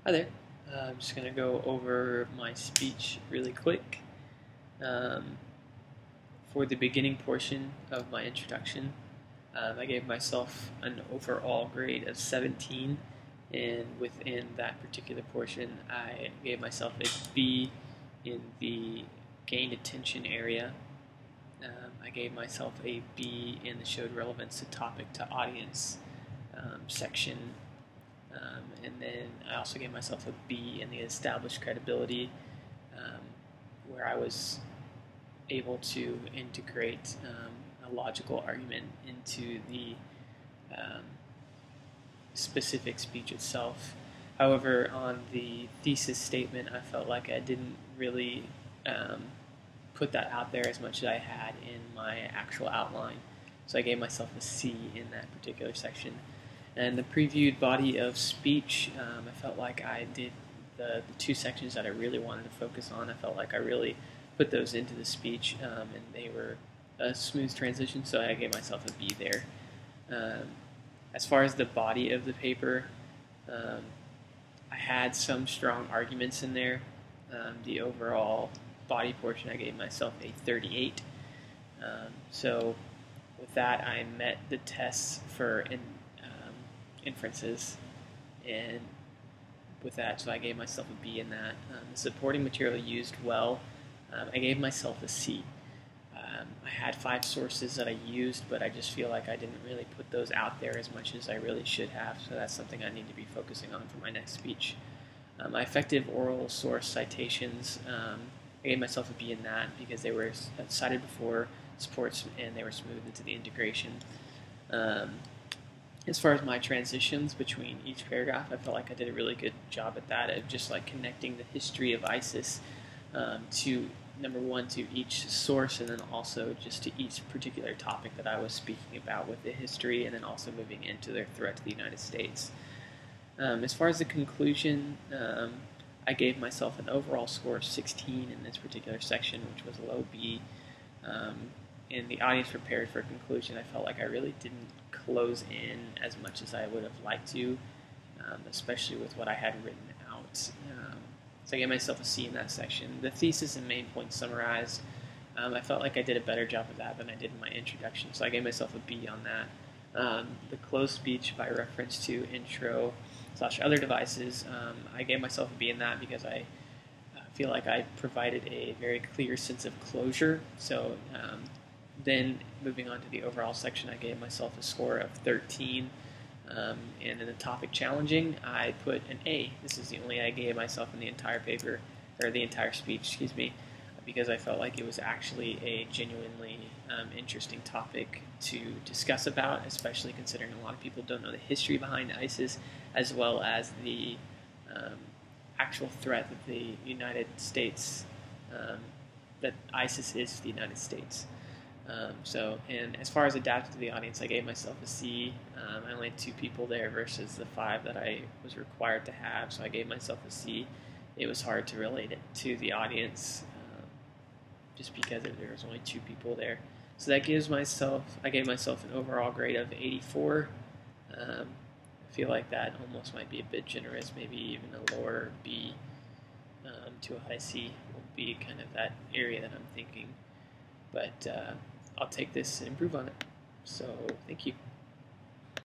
Hi there. I'm just going to go over my speech really quick. Um, for the beginning portion of my introduction, I gave myself an overall grade of 17, and within that particular portion, I gave myself a B in the gained attention area. I gave myself a B in the showed relevance to topic to audience section. And then I also gave myself a B in the established credibility, um, where I was able to integrate a logical argument into the um, specific speech itself. However, on the thesis statement, I felt like I didn't really put that out there as much as I had in my actual outline. So I gave myself a C in that particular section. And the previewed body of speech, I felt like I did the two sections that I really wanted to focus on. I felt like I really put those into the speech, and they were a smooth transition, so I gave myself a B there. Um, as far as the body of the paper, um, I had some strong arguments in there. The overall body portion, I gave myself a 38. So with that, I met the tests for inferences, and with that, so I gave myself a B in that. The supporting material used well. I gave myself a C. I had 5 sources that I used, but I just feel like I didn't really put those out there as much as I really should have, so that's something I need to be focusing on for my next speech. My effective oral source citations, I gave myself a B in that because they were cited before supports and they were smooth into the integration. As far as my transitions between each paragraph, I felt like I did a really good job at that, of just like connecting the history of ISIS to, number one, to each source, and then also just to each particular topic that I was speaking about with the history, and then also moving into their threat to the United States. As far as the conclusion, I gave myself an overall score of 16 in this particular section, which was a low B. And the audience prepared for a conclusion, I felt like I really didn't close in as much as I would have liked to, especially with what I had written out. So I gave myself a C in that section. The thesis and main points summarized, I felt like I did a better job of that than I did in my introduction, so I gave myself a B on that. The closed speech by reference to intro / other devices, I gave myself a B in that because I feel like I provided a very clear sense of closure. So then moving on to the overall section, I gave myself a score of 13. And in the topic challenging, I put an A. This is the only A I gave myself in the entire paper, or the entire speech, excuse me, because I felt like it was actually a genuinely interesting topic to discuss about, especially considering a lot of people don't know the history behind ISIS, as well as the actual threat that the United States, that ISIS is to the United States. And as far as adapted to the audience, I gave myself a C. I only had 2 people there versus the 5 that I was required to have, so I gave myself a C. It was hard to relate it to the audience, just because there was only 2 people there. So that gives I gave myself an overall grade of 84. I feel like that almost might be a bit generous, maybe even a lower B to a high C will be kind of that area that I'm thinking. But I'll take this and improve on it. So thank you.